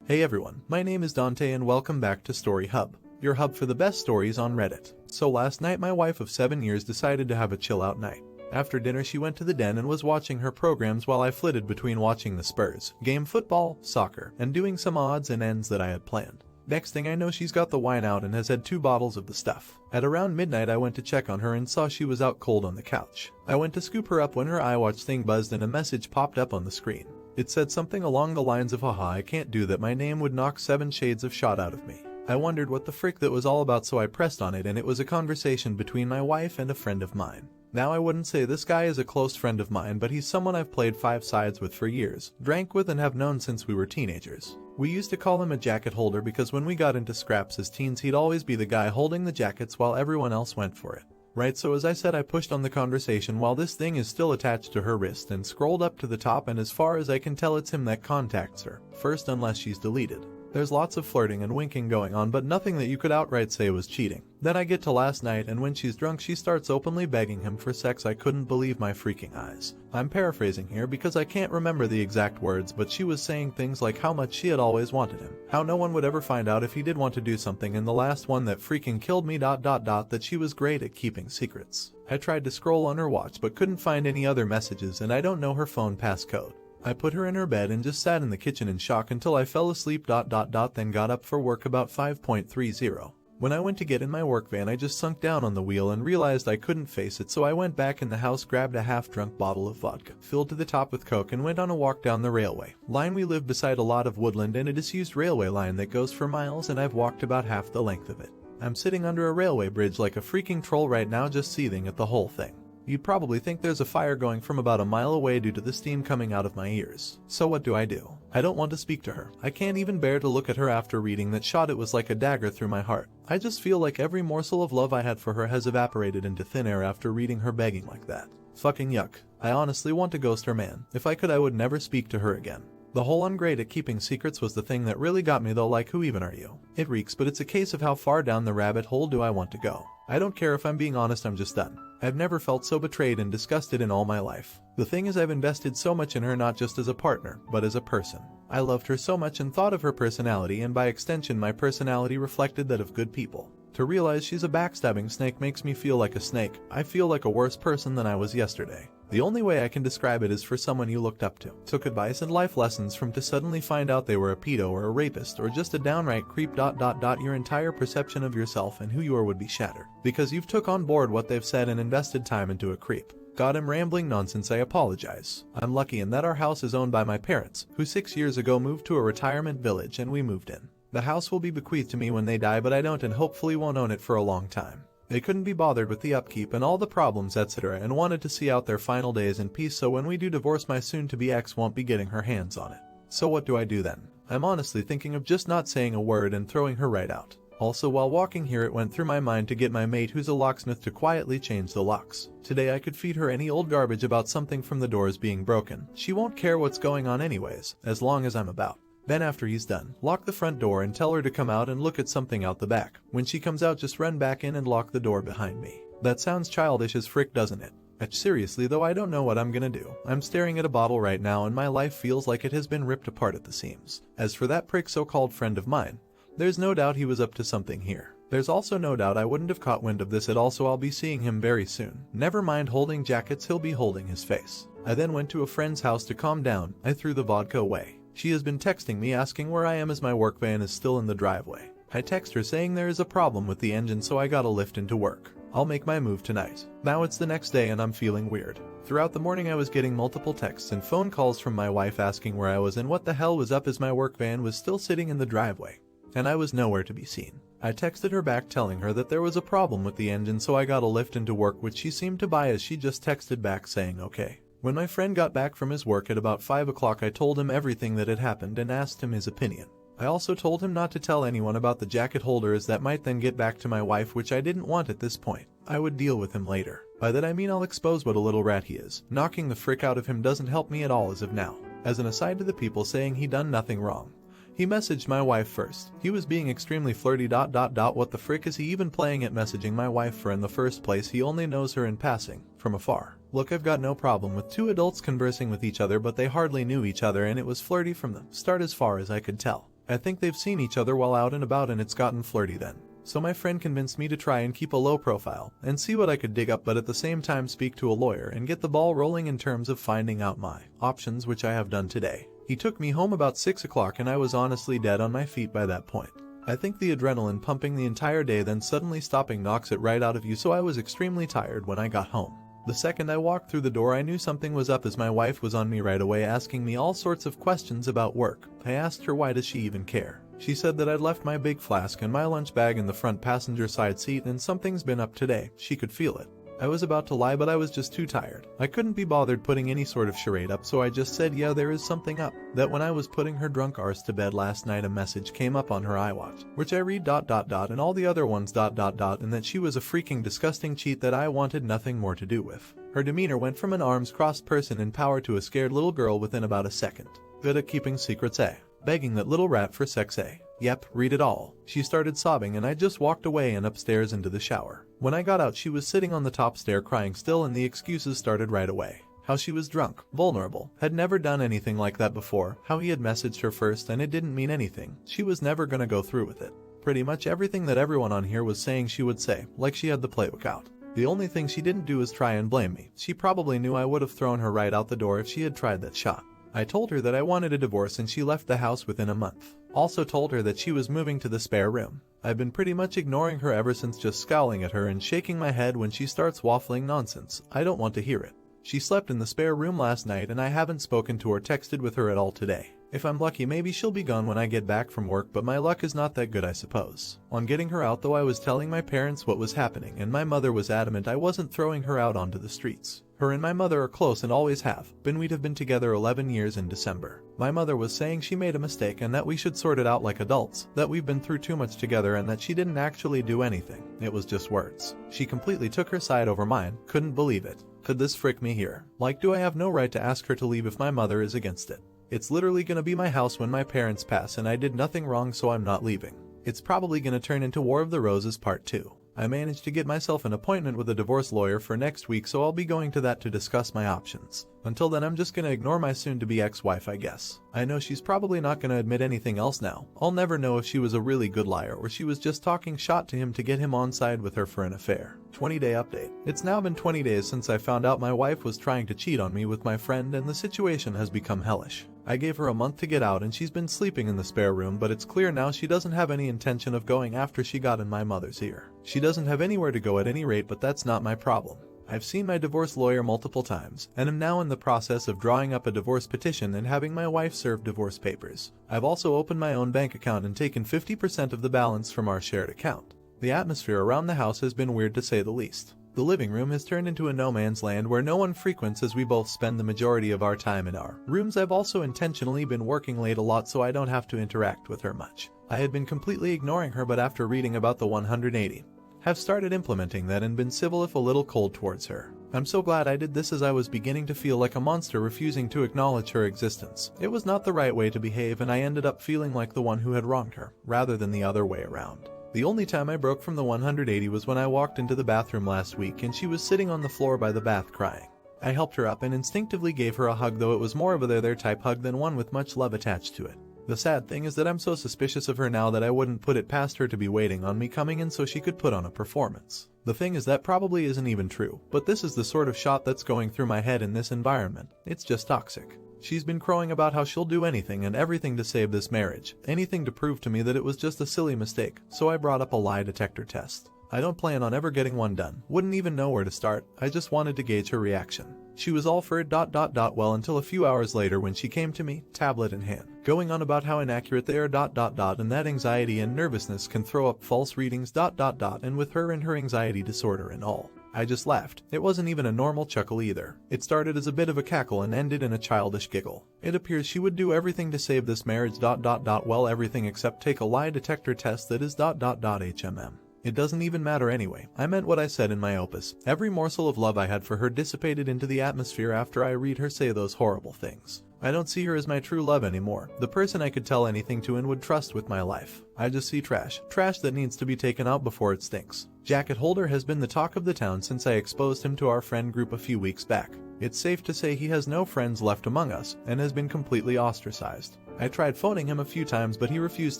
Hey everyone, my name is Dante and welcome back to Story Hub, your hub for the best stories on Reddit. So last night my wife of 7 years decided to have a chill out night. After dinner she went to the den and was watching her programs while I flitted between watching the Spurs game football, soccer, and doing some odds and ends that I had planned. Next thing I know she's got the wine out and has had 2 bottles of the stuff. At around midnight I went to check on her and saw she was out cold on the couch. I went to scoop her up when her iWatch thing buzzed and a message popped up on the screen. It said something along the lines of haha I can't do that, my name would knock 7 shades of shot out of me. I wondered what the frick that was all about, so I pressed on it and it was a conversation between my wife and a friend of mine. Now I wouldn't say this guy is a close friend of mine, but he's someone I've played 5 sides with for years, drank with and have known since we were teenagers. We used to call him a jacket holder because when we got into scraps as teens he'd always be the guy holding the jackets while everyone else went for it. Right, so as I said I pushed on the conversation while this thing is still attached to her wrist and scrolled up to the top, and as far as I can tell it's him that contacts her first unless she's deleted. There's lots of flirting and winking going on but nothing that you could outright say was cheating. Then I get to last night and when she's drunk she starts openly begging him for sex. I couldn't believe my freaking eyes. I'm paraphrasing here because I can't remember the exact words, but she was saying things like how much she had always wanted him, how no one would ever find out if he did want to do something, and the last one that freaking killed me ... that she was great at keeping secrets. I tried to scroll on her watch but couldn't find any other messages and I don't know her phone passcode. I put her in her bed and just sat in the kitchen in shock until I fell asleep ... then got up for work about 5:30. When I went to get in my work van I just sunk down on the wheel and realized I couldn't face it, so I went back in the house, grabbed a half-drunk bottle of vodka, filled to the top with Coke, and went on a walk down the railway line. We live beside a lot of woodland and a disused railway line that goes for miles, and I've walked about half the length of it. I'm sitting under a railway bridge like a freaking troll right now, just seething at the whole thing. You'd probably think there's a fire going from about a mile away due to the steam coming out of my ears. So what do? I don't want to speak to her. I can't even bear to look at her after reading that shot. It was like a dagger through my heart. I just feel like every morsel of love I had for her has evaporated into thin air after reading her begging like that. Fucking yuck. I honestly want to ghost her, man. If I could I would never speak to her again. The whole ungreat at keeping secrets was the thing that really got me though, like who even are you? It reeks, but it's a case of how far down the rabbit hole do I want to go. I don't care if I'm being honest, I'm just done. I've never felt so betrayed and disgusted in all my life. The thing is I've invested so much in her, not just as a partner, but as a person. I loved her so much and thought of her personality, and by extension my personality reflected that of good people. To realize she's a backstabbing snake makes me feel like a snake. I feel like a worse person than I was yesterday. The only way I can describe it is for someone you looked up to, took advice and life lessons from, to suddenly find out they were a pedo or a rapist or just a downright creep ... Your entire perception of yourself and who you are would be shattered because you've took on board what they've said and invested time into a creep. God, I'm rambling nonsense, I apologize. I'm lucky in that our house is owned by my parents, who 6 years ago moved to a retirement village and we moved in. The house will be bequeathed to me when they die, but I don't and hopefully won't own it for a long time. They couldn't be bothered with the upkeep and all the problems etc. and wanted to see out their final days in peace, so when we do divorce my soon-to-be ex won't be getting her hands on it. So what do I do then? I'm honestly thinking of just not saying a word and throwing her right out. Also, while walking here it went through my mind to get my mate who's a locksmith to quietly change the locks. Today I could feed her any old garbage about something from the doors being broken. She won't care what's going on anyways, as long as I'm about. Then after he's done, lock the front door and tell her to come out and look at something out the back. When she comes out just run back in and lock the door behind me. That sounds childish as frick, doesn't it? Seriously though, I don't know what I'm gonna do. I'm staring at a bottle right now and my life feels like it has been ripped apart at the seams. As for that prick so-called friend of mine, there's no doubt he was up to something here. There's also no doubt I wouldn't have caught wind of this at all, so I'll be seeing him very soon. Never mind holding jackets, he'll be holding his face. I then went to a friend's house to calm down. I threw the vodka away. She has been texting me asking where I am as my work van is still in the driveway. I text her saying there is a problem with the engine, so I gotta lift into work. I'll make my move tonight. Now it's the next day and I'm feeling weird. Throughout the morning I was getting multiple texts and phone calls from my wife asking where I was and what the hell was up, as my work van was still sitting in the driveway and I was nowhere to be seen. I texted her back telling her that there was a problem with the engine, so I gotta lift into work, which she seemed to buy as she just texted back saying okay. When my friend got back from his work at about 5 o'clock I told him everything that had happened and asked him his opinion. I also told him not to tell anyone about the jacket holder, as that might then get back to my wife, which I didn't want at this point. I would deal with him later. By that I mean I'll expose what a little rat he is. Knocking the frick out of him doesn't help me at all as of now. As an aside to the people saying he done nothing wrong, he messaged my wife first. He was being extremely flirty ... What the frick is he even playing at messaging my wife for in the first place? He only knows her in passing, from afar. Look, I've got no problem with 2 adults conversing with each other, but they hardly knew each other and it was flirty from the start as far as I could tell. I think they've seen each other while out and about and it's gotten flirty then. So my friend convinced me to try and keep a low profile and see what I could dig up, but at the same time speak to a lawyer and get the ball rolling in terms of finding out my options, which I have done today. He took me home about 6 o'clock and I was honestly dead on my feet by that point. I think the adrenaline pumping the entire day then suddenly stopping knocks it right out of you, so I was extremely tired when I got home. The second I walked through the door I knew something was up, as my wife was on me right away asking me all sorts of questions about work. I asked her why does she even care. She said that I'd left my big flask and my lunch bag in the front passenger side seat and something's been up today. She could feel it. I was about to lie, but I was just too tired. I couldn't be bothered putting any sort of charade up, so I just said yeah, there is something up. That when I was putting her drunk arse to bed last night a message came up on her iWatch, which I read ... and all the other ones ... and that she was a freaking disgusting cheat that I wanted nothing more to do with. Her demeanor went from an arms crossed person in power to a scared little girl within about a second. Good at keeping secrets, eh? Begging that little rat for sex, eh? Yep, read it all. She started sobbing and I just walked away and upstairs into the shower. When I got out she was sitting on the top stair crying still, and the excuses started right away. How she was drunk, vulnerable, had never done anything like that before, how he had messaged her first and it didn't mean anything, she was never gonna go through with it. Pretty much everything that everyone on here was saying she would say, like she had the playbook out. The only thing she didn't do is try and blame me. She probably knew I would have thrown her right out the door if she had tried that shot. I told her that I wanted a divorce and she left the house within a month. Also told her that she was moving to the spare room. I've been pretty much ignoring her ever since, just scowling at her and shaking my head when she starts waffling nonsense. I don't want to hear it. She slept in the spare room last night and I haven't spoken to or texted with her at all today. If I'm lucky maybe she'll be gone when I get back from work, but my luck is not that good I suppose. On getting her out though I was telling my parents what was happening and my mother was adamant I wasn't throwing her out onto the streets. Her and my mother are close and always have been. We'd have been together 11 years in December. My mother was saying she made a mistake and that we should sort it out like adults, that we've been through too much together and that she didn't actually do anything. It was just words. She completely took her side over mine. Couldn't believe it. Could this frick me here? Like, do I have no right to ask her to leave if my mother is against it? It's literally gonna be my house when my parents pass and I did nothing wrong, so I'm not leaving. It's probably gonna turn into War of the Roses Part 2. I managed to get myself an appointment with a divorce lawyer for next week, so I'll be going to that to discuss my options. Until then I'm just gonna ignore my soon-to-be ex-wife, I guess. I know she's probably not gonna admit anything else now. I'll never know if she was a really good liar or she was just talking shot to him to get him on side with her for an affair. 20-day update. It's now been 20 days since I found out my wife was trying to cheat on me with my friend and the situation has become hellish. I gave her a month to get out and she's been sleeping in the spare room, but it's clear now she doesn't have any intention of going after she got in my mother's ear. She doesn't have anywhere to go at any rate, but that's not my problem. I've seen my divorce lawyer multiple times and am now in the process of drawing up a divorce petition and having my wife serve divorce papers. I've also opened my own bank account and taken 50% of the balance from our shared account. The atmosphere around the house has been weird to say the least. The living room has turned into a no man's land where no one frequents, as we both spend the majority of our time in our rooms. I've also intentionally been working late a lot so I don't have to interact with her much. I had been completely ignoring her, but after reading about the 180, have started implementing that and been civil if a little cold towards her. I'm so glad I did this, as I was beginning to feel like a monster refusing to acknowledge her existence. It was not the right way to behave and I ended up feeling like the one who had wronged her, rather than the other way around. The only time I broke from the 180 was when I walked into the bathroom last week and she was sitting on the floor by the bath crying. I helped her up and instinctively gave her a hug, though it was more of a there type hug than one with much love attached to it. The sad thing is that I'm so suspicious of her now that I wouldn't put it past her to be waiting on me coming in so she could put on a performance. The thing is that probably isn't even true, but this is the sort of shot that's going through my head in this environment. It's just toxic. She's been crowing about how she'll do anything and everything to save this marriage, anything to prove to me that it was just a silly mistake, so I brought up a lie detector test. I don't plan on ever getting one done, wouldn't even know where to start, I just wanted to gauge her reaction. She was all for it ... well until a few hours later when she came to me, tablet in hand, going on about how inaccurate they are ... and that anxiety and nervousness can throw up false readings ... and with her and her anxiety disorder and all. I just laughed. It wasn't even a normal chuckle either. It started as a bit of a cackle and ended in a childish giggle. It appears she would do everything to save this marriage ... well, everything except take a lie detector test that is ... HMM. It doesn't even matter anyway. I meant what I said in my opus. Every morsel of love I had for her dissipated into the atmosphere after I read her say those horrible things. I don't see her as my true love anymore, the person I could tell anything to and would trust with my life. I just see trash. Trash that needs to be taken out before it stinks. Jacket holder has been the talk of the town since I exposed him to our friend group a few weeks back. It's safe to say he has no friends left among us and has been completely ostracized. I tried phoning him a few times but he refused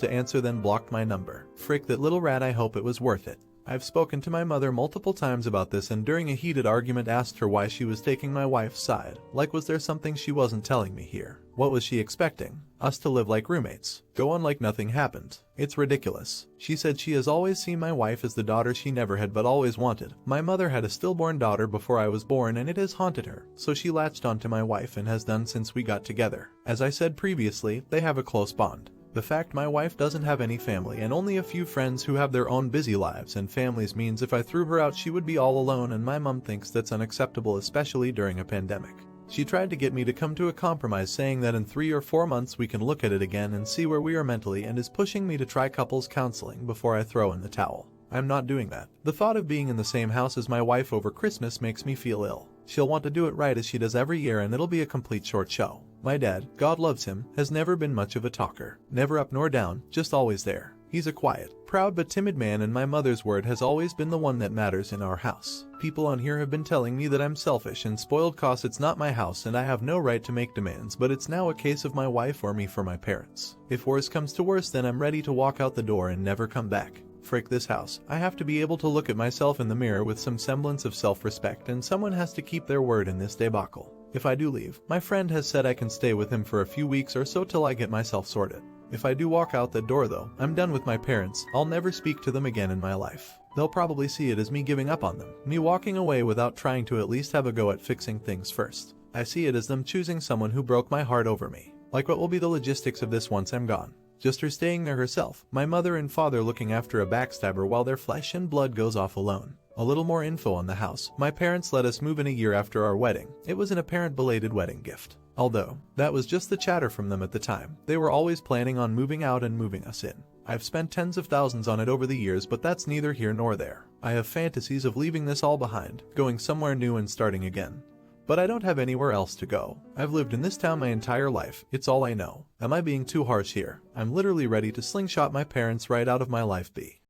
to answer, then blocked my number. Frick that little rat, I hope it was worth it. I've spoken to my mother multiple times about this and during a heated argument asked her why she was taking my wife's side. Like, was there something she wasn't telling me here? What was she expecting? Us to live like roommates? Go on like nothing happened? It's ridiculous. She said she has always seen my wife as the daughter she never had but always wanted. My mother had a stillborn daughter before I was born and it has haunted her, so she latched onto my wife and has done since we got together. As I said previously, they have a close bond. The fact my wife doesn't have any family and only a few friends who have their own busy lives and families means if I threw her out she would be all alone, and my mom thinks that's unacceptable, especially during a pandemic. She tried to get me to come to a compromise, saying that in 3 or 4 months we can look at it again and see where we are mentally, and is pushing me to try couples counseling before I throw in the towel. I'm not doing that. The thought of being in the same house as my wife over Christmas makes me feel ill. She'll want to do it right as she does every year and it'll be a complete short show. My dad, God loves him, has never been much of a talker. Never up nor down, just always there. He's a quiet, proud but timid man, and my mother's word has always been the one that matters in our house. People on here have been telling me that I'm selfish and spoiled cause it's not my house and I have no right to make demands, but it's now a case of my wife or me for my parents. If worse comes to worse, then I'm ready to walk out the door and never come back. Frick this house. I have to be able to look at myself in the mirror with some semblance of self-respect, and someone has to keep their word in this debacle. If I do leave, my friend has said I can stay with him for a few weeks or so till I get myself sorted. If I do walk out the door though, I'm done with my parents. I'll never speak to them again in my life. They'll probably see it as me giving up on them, me walking away without trying to at least have a go at fixing things first. I see it as them choosing someone who broke my heart over me. Like, what will be the logistics of this once I'm gone? Just her staying there herself, my mother and father looking after a backstabber while their flesh and blood goes off alone. A little more info on the house. My parents let us move in a year after our wedding. It was an apparent belated wedding gift. Although, that was just the chatter from them at the time. They were always planning on moving out and moving us in. I've spent tens of thousands on it over the years, but that's neither here nor there. I have fantasies of leaving this all behind, going somewhere new and starting again. But I don't have anywhere else to go. I've lived in this town my entire life. It's all I know. Am I being too harsh here? I'm literally ready to slingshot my parents right out of my life.